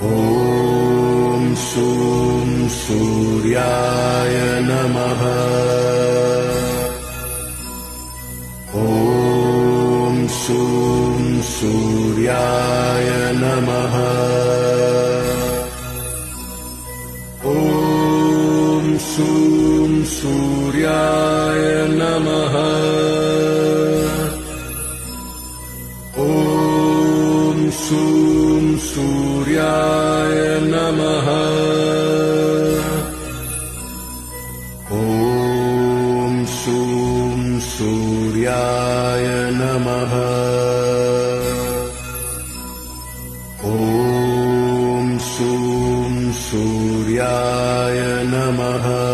ॐ शूं सूर्याय नमः। ॐ शूं सूर्याय नमः। ॐ शूं सूर्याय नमः। ॐ शूं सूर्याय नमः। ॐ शूं सूर्याय नमः। ॐ शूं सूर्याय नमः।